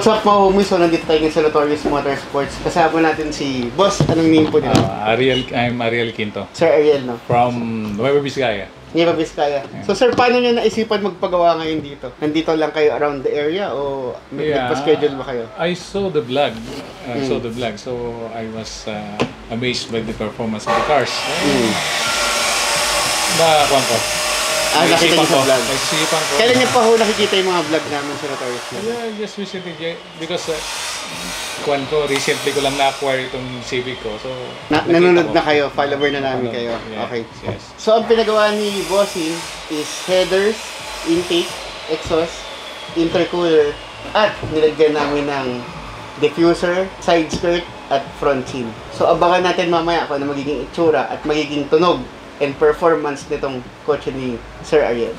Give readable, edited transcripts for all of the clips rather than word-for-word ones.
What's up mga homies? So nandito tayo sa Notorious Motorsports. Kasama natin si Boss. Anong name po nila? I'm Ariel Quinto. Sir Ariel, no? From Nueva Vizcaya. Nueva Vizcaya. Yeah. So sir, paano nyo naisipan magpagawa ngayon dito? Nandito lang kayo around the area o nagpa-schedule ba kayo? I saw the vlog. So I was amazed by the performance of the cars. Nakuha ko. Nakita niyo sa vlog? Naisipan ko. Kailan niyo pa ho nakikita yung mga vlog namin sa Notorious? Yeah, just recently. Because recently ko lang na-acquire itong Civic ko. So, nanonood na kayo, follower na namin kayo. Yeah, okay. Yes. So, ang pinagawa ni Bossing is headers, intake, exhaust, intercooler, at nilagyan namin ng diffuser, side skirt, at front chin. So, abangan natin mamaya kung ano magiging itsura at magiging tunog and performance nitong kotse ni Sir Ariel.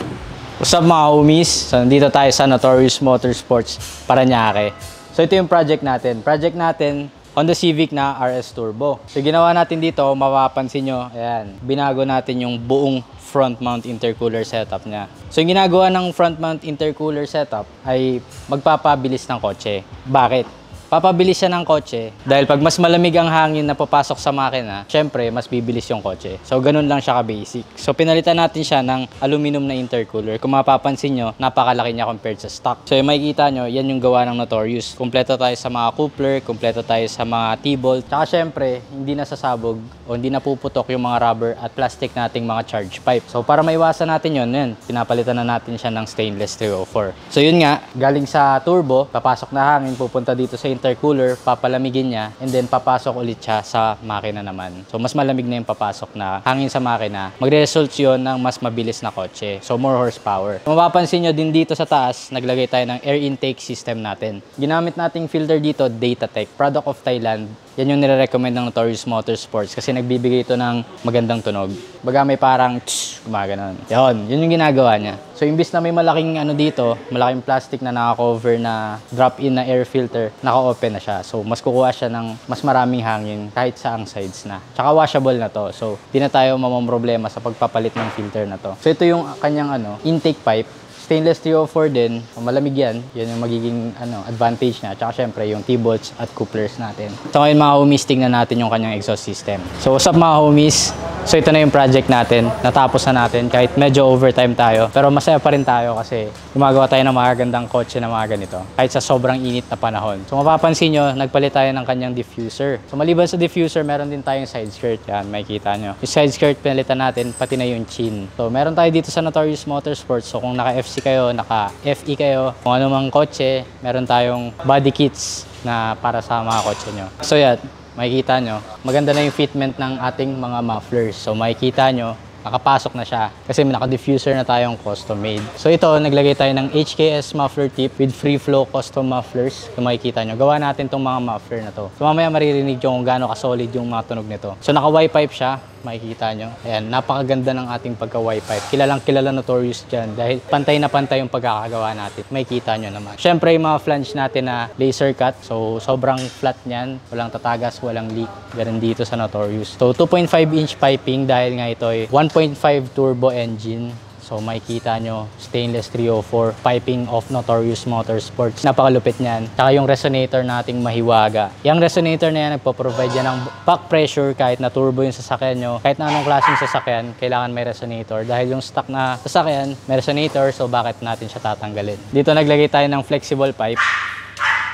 What's up mga homies? So, nandito tayo sa Notorious Motorsports, Parañaque. So, ito yung project natin. Project natin, Honda Civic na RS Turbo. So, ginawa natin dito, mapapansin nyo, ayan, binago natin yung buong front mount intercooler setup niya. So, yung ginagawa ng front mount intercooler setup ay magpapabilis ng kotse. Bakit? Papabilis siya ng kotse dahil pag mas malamig ang hangin na papasok sa makina, syempre, mas bibilis yung kotse. So, ganun lang siya ka-basic. So, pinalitan natin siya ng aluminum na intercooler. Kung mapapansin nyo, napakalaki niya compared sa stock. So, yung makikita nyo, yan yung gawa ng Notorious. Kompleto tayo sa mga coupler, kompleto tayo sa mga T-bolt. Tsaka syempre, hindi nasasabog o hindi napuputok yung mga rubber at plastic nating mga charge pipe. So, para maiwasan natin yun, pinapalitan na natin siya ng stainless 304. So, yun nga, galing sa turbo, papasok na hangin, pupunta dito sa intercooler, papalamigin niya, and then papasok ulit siya sa makina naman. So, mas malamig na yung papasok na hangin sa makina. Magre-result yun ng mas mabilis na kotse. So, more horsepower. Kung mapapansin nyo din dito sa taas, naglagay tayo ng air intake system natin. Ginamit nating filter dito, Datatech, product of Thailand. Yan yung nire-recommend ng Notorious Motorsports kasi nagbibigay ito ng magandang tunog. Baga may parang gumaganon. Yun yung ginagawa niya. So, imbis na may malaking dito, malaking plastic na naka-cover na drop-in na air filter, naka-open na siya. So, mas kukuha siya ng mas maraming hangin kahit saang sides na. Tsaka washable na to. So, di na tayo mamamroblema sa pagpapalit ng filter na to. So, ito yung kanyang intake pipe. Stainless 304 din, malamig yan. Yan yung magiging advantage niya. Tsaka syempre yung T-bolts at couplers natin. So ngayon mga homies, tingnan natin yung kanyang exhaust system. So what's up mga homies? So ito na yung project natin. Natapos na natin kahit medyo overtime tayo. Pero masaya pa rin tayo kasi gumagawa tayo ng magagandang kotse na mga ganito. Kahit sa sobrang init na panahon. So mapapansin nyo, nagpalit tayo ng kanyang diffuser. So maliban sa diffuser, meron din tayong side skirt. Yan, makikita nyo. Yung side skirt, pinalitan natin, pati na yung chin. So meron tayo dito sa Notorious Motorsports. So kung naka-FC kayo, naka-FE kayo, kung ano mang kotse, meron tayong body kits na para sa mga kotse nyo. So yan, makikita nyo, maganda na yung fitment ng ating mga mufflers. So makikita nyo, nakapasok na siya kasi may naka-diffuser na tayong custom made. So ito, naglagay tayo ng HKS muffler tip with free flow custom mufflers. Kung makikita nyo, gawa natin tong mga muffler na to. So mamaya maririnig nyo kung gaano ka-solid yung mga tunog nito. So naka-Y-pipe siya, makikita nyo. Ayan, napakaganda ng ating pagka-Y-pipe. Kilalang kilala Notorious dyan dahil pantay na pantay yung pagkakagawa natin. Makikita nyo naman. Syempre yung mga flange natin na laser cut. So sobrang flat niyan. Walang tatagas, walang leak. Ganun dito sa Notorious. So 2.5 inch piping dahil nga ito ay 1.5 turbo engine. So makikita nyo, stainless 304 piping of Notorious Motorsports. Napakalupit niyan. Tsaka yung resonator nating mahiwaga. Yung resonator na yan, nagpo-provide yan ng back pressure kahit na turbo yung sasakyan nyo. Kahit na anong klaseng sasakyan, kailangan may resonator. Dahil yung stock na sasakyan, may resonator, so bakit natin siya tatanggalin? Dito naglagay tayo ng flexible pipe.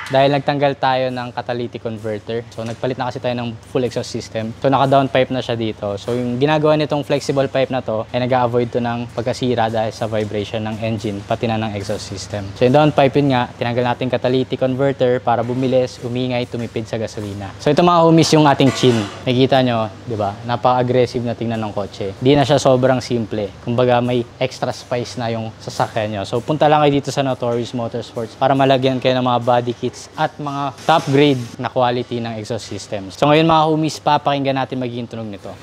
Dahil nagtanggal tayo ng catalytic converter. So nagpalit na kasi tayo ng full exhaust system. So naka-down pipe na siya dito. So yung ginagawa nitong flexible pipe na to ay nag-avoid to ng pagkasira dahil sa vibration ng engine pati na ng exhaust system. So yung down pipe yun nga, tinanggal natin catalytic converter para bumilis, umingay, tumipid sa gasolina. So ito mga homies yung ating chin. Nakikita nyo, di ba? Napaka-aggressive na tingnan ng kotse. Di na siya sobrang simple. Kumbaga may extra spice na yung sasakyan nyo. So punta lang kayo dito sa Notorious Motorsports para malagyan kayo ng mga body kits at mga top grade na quality ng exhaust systems. So ngayon mga homies, papakinggan natin magiging tunog nito.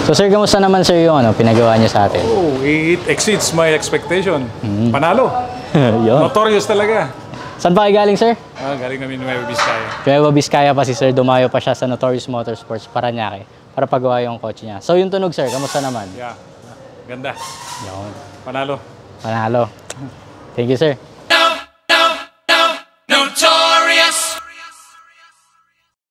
So sir, kamusta naman sir yung pinagawa niyo sa atin? Oh, it exceeds my expectation. Panalo. Yun. Notorious talaga. Saan pa kayo galing sir? Galing kami Nueva Vizcaya. Nueva Vizcaya pa si sir, dumayo pa siya sa Notorious Motorsports, Paranaque, para pagawa yung kotse niya. So yung tunog sir, kamusta naman? Yeah. Ganda. Yun. Panalo. Panalo. Thank you sir.